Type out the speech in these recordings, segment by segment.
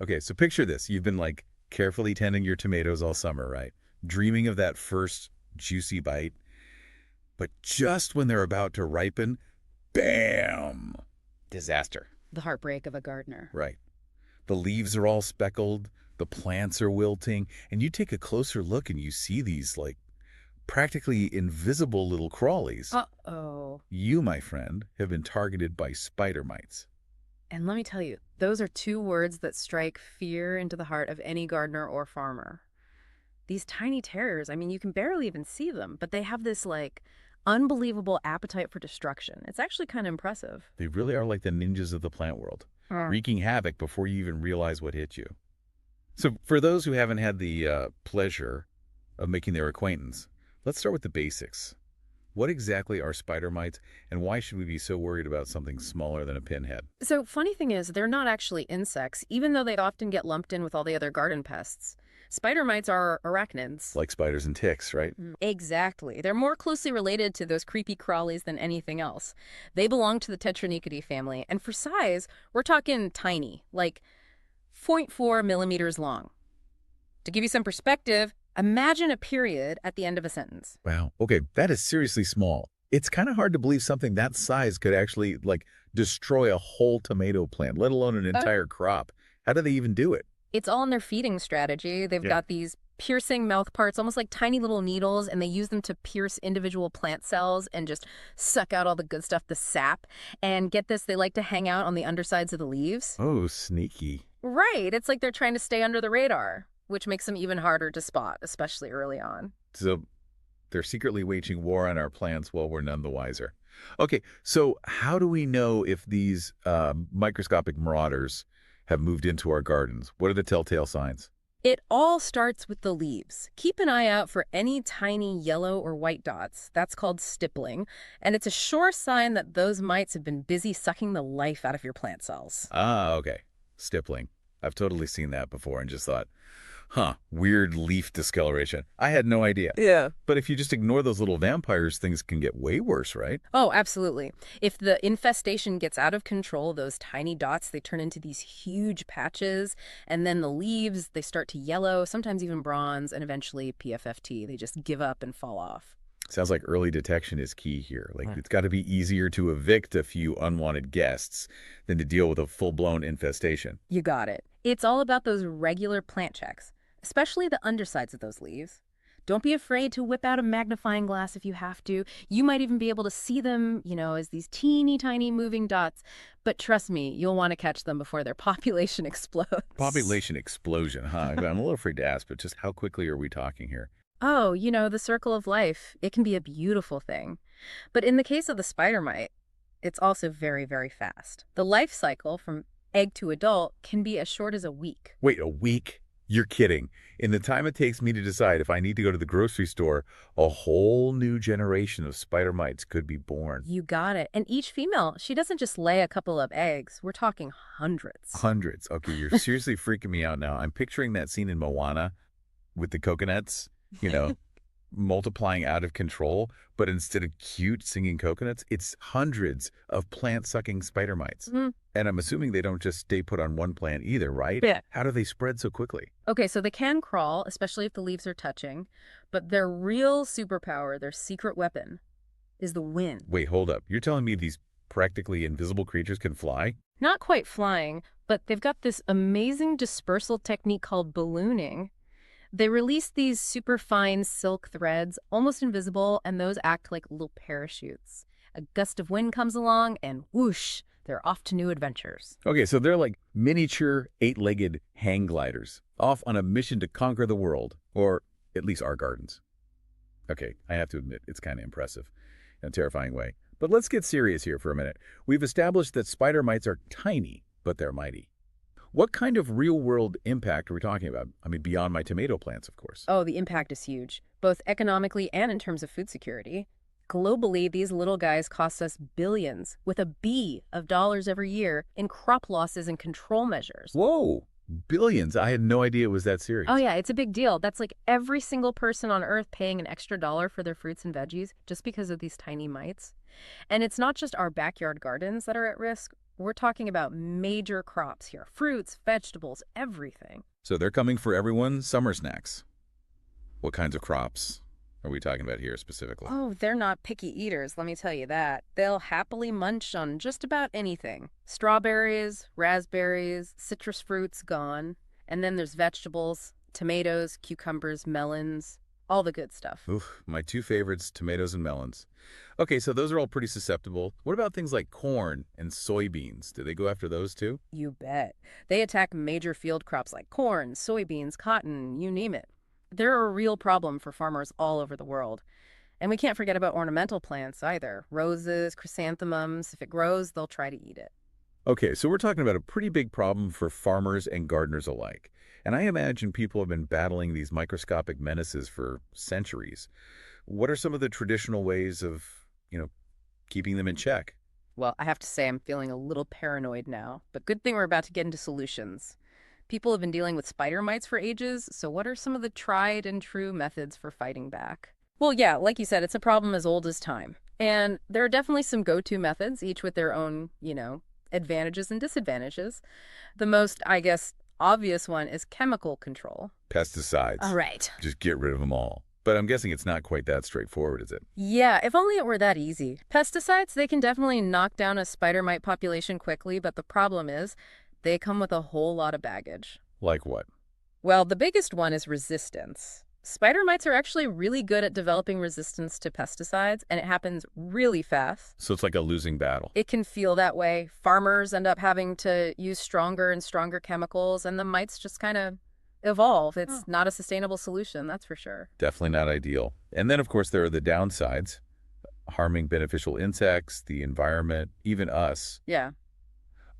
Okay, so picture this. You've been like carefully tending your tomatoes all summer, right? Dreaming of that first juicy bite. But just when they're about to ripen, bam! Disaster. The heartbreak of a gardener. Right. The leaves are all speckled, the plants are wilting, and you take a closer look and you see these like practically invisible little crawlies. Uh-oh. You, my friend, have been targeted by spider mites. And let me tell you, those are two words that strike fear into the heart of any gardener or farmer. These tiny terrors, I mean, you can barely even see them, but they have this, like, unbelievable appetite for destruction. It's actually kind of impressive. They really are like the ninjas of the plant world, wreaking havoc before you even realize what hit you. So for those who haven't had the pleasure of making their acquaintance, let's start with the basics. What exactly are spider mites, and why should we be so worried about something smaller than a pinhead? So, funny thing is, they're not actually insects, even though they often get lumped in with all the other garden pests. Spider mites are arachnids. Like spiders and ticks, right? Exactly. They're more closely related to those creepy crawlies than anything else. They belong to the Tetranychidae family, and for size, we're talking tiny, like 0.4 millimeters long. To give you some perspective, imagine a period at the end of a sentence. Wow. Okay, that is seriously small. It's kind of hard to believe something that size could actually, like, destroy a whole tomato plant, let alone an entire crop. How do they even do it? It's all in their feeding strategy. They've Yeah. got these piercing mouth parts, almost like tiny little needles, and they use them to pierce individual plant cells and just suck out all the good stuff, the sap. And get this, they like to hang out on the undersides of the leaves. Oh, sneaky. Right. It's like they're trying to stay under the radar, which makes them even harder to spot, especially early on. So they're secretly waging war on our plants while we're none the wiser. Okay, so how do we know if these microscopic marauders have moved into our gardens? What are the telltale signs? It all starts with the leaves. Keep an eye out for any tiny yellow or white dots. That's called stippling, and it's a sure sign that those mites have been busy sucking the life out of your plant cells. Ah, okay. Stippling. I've totally seen that before and just thought, weird leaf discoloration. I had no idea. Yeah. But if you just ignore those little vampires, things can get way worse, right? Oh, absolutely. If the infestation gets out of control, those tiny dots, they turn into these huge patches, and then the leaves, they start to yellow, sometimes even bronze, and eventually PFFT. They just give up and fall off. Sounds like early detection is key here. Like, it's got to be easier to evict a few unwanted guests than to deal with a full-blown infestation. You got it. It's all about those regular plant checks, especially the undersides of those leaves. Don't be afraid to whip out a magnifying glass if you have to. You might even be able to see them, as these teeny tiny moving dots. But trust me, you'll want to catch them before their population explodes. Population explosion, huh? I'm a little afraid to ask, but just how quickly are we talking here? Oh, the circle of life. It can be a beautiful thing. But in the case of the spider mite, it's also very, very fast. The life cycle from egg to adult can be as short as a week. Wait, a week? You're kidding. In the time it takes me to decide if I need to go to the grocery store, a whole new generation of spider mites could be born. You got it. And each female, she doesn't just lay a couple of eggs. We're talking hundreds. Hundreds. Okay, you're seriously freaking me out now. I'm picturing that scene in Moana with the coconuts, multiplying out of control, but instead of cute singing coconuts, it's hundreds of plant-sucking spider mites. Mhm. And I'm assuming they don't just stay put on one plant either, right? Yeah. How do they spread so quickly? Okay, so they can crawl, especially if the leaves are touching, but their real superpower, their secret weapon, is the wind. Wait, hold up. You're telling me these practically invisible creatures can fly? Not quite flying, but they've got this amazing dispersal technique called ballooning. They release these super fine silk threads, almost invisible, and those act like little parachutes. A gust of wind comes along, and whoosh, they're off to new adventures. Okay, so they're like miniature eight-legged hang gliders, off on a mission to conquer the world, or at least our gardens. Okay, I have to admit, it's kind of impressive in a terrifying way. But let's get serious here for a minute. We've established that spider mites are tiny, but they're mighty. What kind of real-world impact are we talking about? I mean, beyond my tomato plants, of course. Oh, the impact is huge, both economically and in terms of food security. Globally, these little guys cost us billions, with a B of dollars every year, in crop losses and control measures. Whoa, billions. I had no idea it was that serious. Oh yeah, it's a big deal. That's like every single person on Earth paying an extra dollar for their fruits and veggies just because of these tiny mites. And it's not just our backyard gardens that are at risk. We're talking about major crops here. Fruits, vegetables, everything. So they're coming for everyone's summer snacks. What kinds of crops are we talking about here specifically? Oh, they're not picky eaters, let me tell you that. They'll happily munch on just about anything. Strawberries, raspberries, citrus fruits gone. And then there's vegetables, tomatoes, cucumbers, melons, all the good stuff. Oof, my two favorites, tomatoes and melons. Okay, so those are all pretty susceptible. What about things like corn and soybeans? Do they go after those too? You bet. They attack major field crops like corn, soybeans, cotton, you name it. They're a real problem for farmers all over the world. And we can't forget about ornamental plants either. Roses, chrysanthemums. If it grows, they'll try to eat it. Okay, so we're talking about a pretty big problem for farmers and gardeners alike. And I imagine people have been battling these microscopic menaces for centuries. What are some of the traditional ways of, keeping them in check? Well, I have to say I'm feeling a little paranoid now, but good thing we're about to get into solutions. People have been dealing with spider mites for ages, so what are some of the tried and true methods for fighting back? Well, yeah, like you said, it's a problem as old as time. And there are definitely some go-to methods, each with their own, advantages and disadvantages. The most, I guess, obvious one is chemical control. Pesticides. All right. Just get rid of them all. But I'm guessing it's not quite that straightforward, is it? Yeah, if only it were that easy. Pesticides, they can definitely knock down a spider mite population quickly, but the problem is they come with a whole lot of baggage. Like what? Well, the biggest one is resistance. Spider mites are actually really good at developing resistance to pesticides, and it happens really fast. So it's like a losing battle. It can feel that way. Farmers end up having to use stronger and stronger chemicals, and the mites just kind of evolve. It's not a sustainable solution, that's for sure. Definitely not ideal. And then, of course, there are the downsides, harming beneficial insects, the environment, even us. Yeah.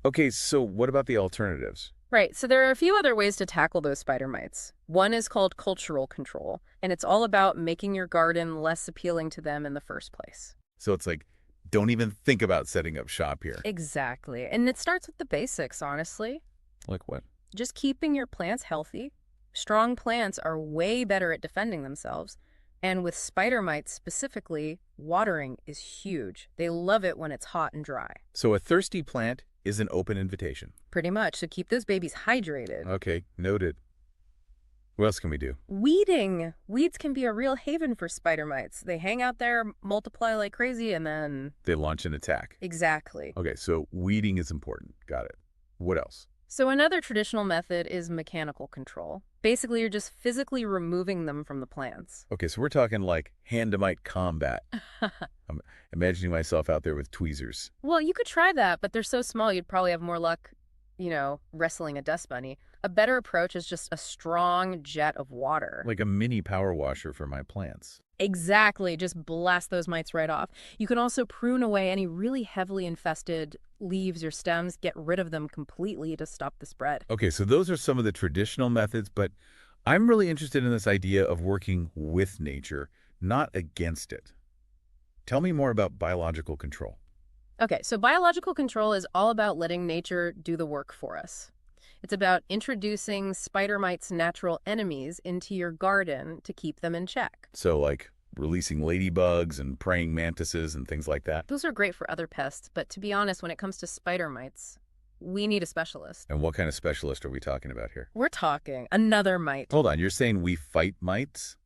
Okay, so what about the alternatives? Right, so there are a few other ways to tackle those spider mites. One is called cultural control, and it's all about making your garden less appealing to them in the first place. So it's like, don't even think about setting up shop here. Exactly, and it starts with the basics, honestly. Like what? Just keeping your plants healthy. Strong plants are way better at defending themselves. And with spider mites specifically, watering is huge. They love it when it's hot and dry. So a thirsty plant is an open invitation. Pretty much, so keep those babies hydrated. Okay, noted. What else can we do? Weeding. Weeds can be a real haven for spider mites. They hang out there, multiply like crazy, and then... They launch an attack. Exactly. Okay, so weeding is important. Got it. What else? So another traditional method is mechanical control. Basically, you're just physically removing them from the plants. Okay, so we're talking like hand-to-mite combat. I'm imagining myself out there with tweezers. Well, you could try that, but they're so small you'd probably have more luck, wrestling a dust bunny. A better approach is just a strong jet of water. Like a mini power washer for my plants. Exactly. Just blast those mites right off. You can also prune away any really heavily infested leaves or stems, get rid of them completely to stop the spread. Okay, so those are some of the traditional methods, but I'm really interested in this idea of working with nature, not against it. Tell me more about biological control. Okay, so biological control is all about letting nature do the work for us. It's about introducing spider mites' natural enemies into your garden to keep them in check. So like releasing ladybugs and praying mantises and things like that? Those are great for other pests, but to be honest, when it comes to spider mites, we need a specialist. And what kind of specialist are we talking about here? We're talking another mite. Hold on, you're saying we fight mites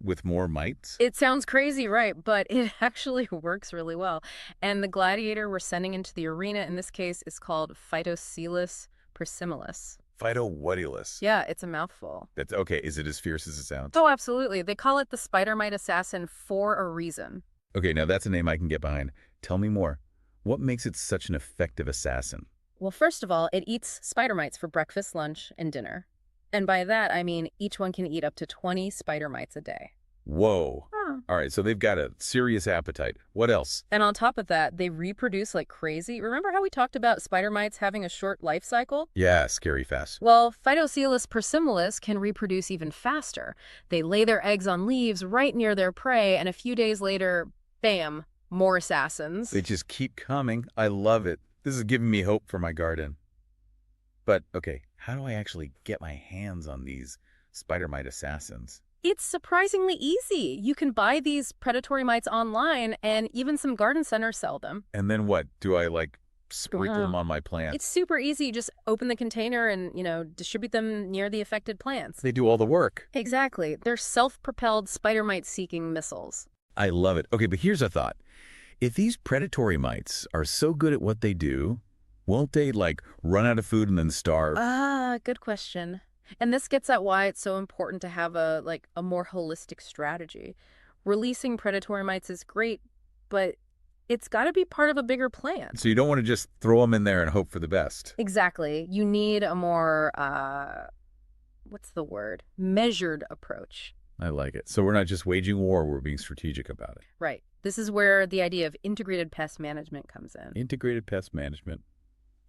with more mites? It sounds crazy, right? But it actually works really well. And the gladiator we're sending into the arena in this case is called Phytocilus Persimilis. Phytowhatulus. Yeah, it's a mouthful. That's okay. Is it as fierce as it sounds? Oh, absolutely. They call it the spider mite assassin for a reason. Okay, now that's a name I can get behind. Tell me more. What makes it such an effective assassin? Well, first of all, it eats spider mites for breakfast, lunch, and dinner. And by that, I mean each one can eat up to 20 spider mites a day. Whoa. All right, so they've got a serious appetite. What else? And on top of that, they reproduce like crazy. Remember how we talked about spider mites having a short life cycle? Yeah, scary fast. Well, Phytocilus persimilis can reproduce even faster. They lay their eggs on leaves right near their prey, and a few days later, bam, more assassins. They just keep coming. I love it. This is giving me hope for my garden. But, okay, how do I actually get my hands on these spider mite assassins? It's surprisingly easy. You can buy these predatory mites online, and even some garden centers sell them. And then what? Do I, sprinkle them on my plants. It's super easy. You just open the container and, distribute them near the affected plants. They do all the work. Exactly. They're self-propelled spider mite-seeking missiles. I love it. Okay, but here's a thought. If these predatory mites are so good at what they do, won't they, like, run out of food and then starve? Good question. And this gets at why it's so important to have a more holistic strategy. Releasing predatory mites is great, but it's got to be part of a bigger plan. So you don't want to just throw them in there and hope for the best. Exactly. You need a more, what's the word? Measured approach. I like it. So we're not just waging war, we're being strategic about it. Right. This is where the idea of integrated pest management comes in. Integrated pest management,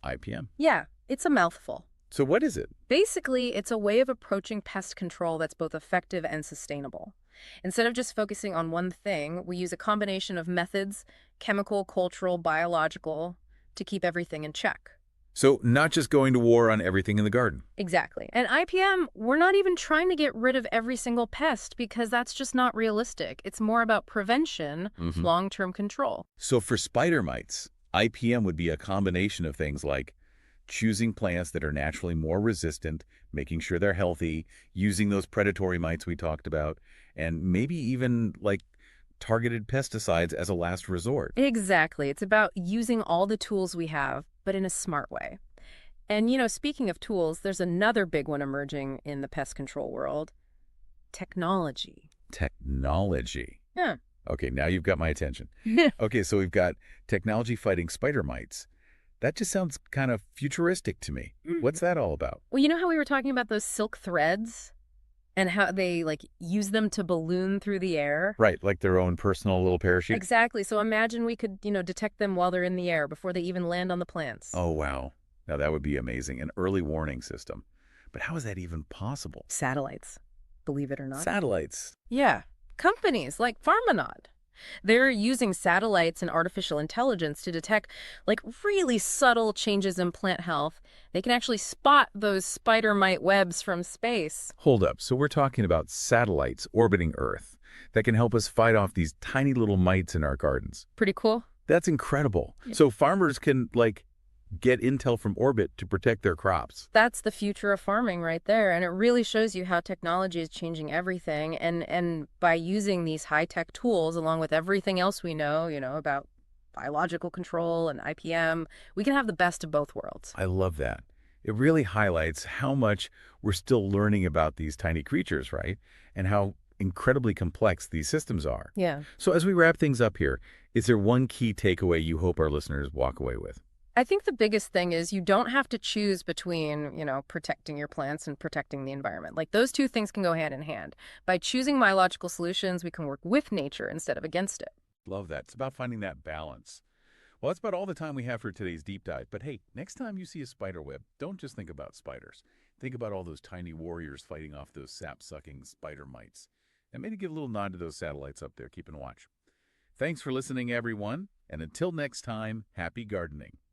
IPM. Yeah, it's a mouthful. So what is it? Basically, it's a way of approaching pest control that's both effective and sustainable. Instead of just focusing on one thing, we use a combination of methods, chemical, cultural, biological, to keep everything in check. So not just going to war on everything in the garden. Exactly. And IPM, we're not even trying to get rid of every single pest because that's just not realistic. It's more about prevention, long-term control. So for spider mites, IPM would be a combination of things like choosing plants that are naturally more resistant, making sure they're healthy, using those predatory mites we talked about, and maybe even like targeted pesticides as a last resort. Exactly. It's about using all the tools we have, but in a smart way. And, speaking of tools, there's another big one emerging in the pest control world: technology. Technology. Yeah. Okay, now you've got my attention. Okay, so we've got technology fighting spider mites. That just sounds kind of futuristic to me. What's that all about? Well, you know how we were talking about those silk threads and how they use them to balloon through the air? Right, like their own personal little parachute? Exactly. So imagine we could, detect them while they're in the air before they even land on the plants. Oh, wow. Now that would be amazing. An early warning system. But how is that even possible? Satellites, believe it or not. Satellites. Yeah. Companies like Pharmanaut. They're using satellites and artificial intelligence to detect really subtle changes in plant health. They can actually spot those spider mite webs from space. Hold up. So we're talking about satellites orbiting Earth that can help us fight off these tiny little mites in our gardens. Pretty cool. That's incredible. So farmers can, get intel from orbit to protect their crops. That's the future of farming right there. And it really shows you how technology is changing everything. And by using these high-tech tools, along with everything else we know, about biological control and IPM, we can have the best of both worlds. I love that. It really highlights how much we're still learning about these tiny creatures, right? And how incredibly complex these systems are. Yeah. So as we wrap things up here, is there one key takeaway you hope our listeners walk away with? I think the biggest thing is you don't have to choose between, protecting your plants and protecting the environment. Those two things can go hand in hand. By choosing biological solutions, we can work with nature instead of against it. Love that. It's about finding that balance. Well, that's about all the time we have for today's deep dive. But hey, next time you see a spider web, don't just think about spiders. Think about all those tiny warriors fighting off those sap-sucking spider mites. And maybe give a little nod to those satellites up there. Keep and watch. Thanks for listening, everyone. And until next time, happy gardening.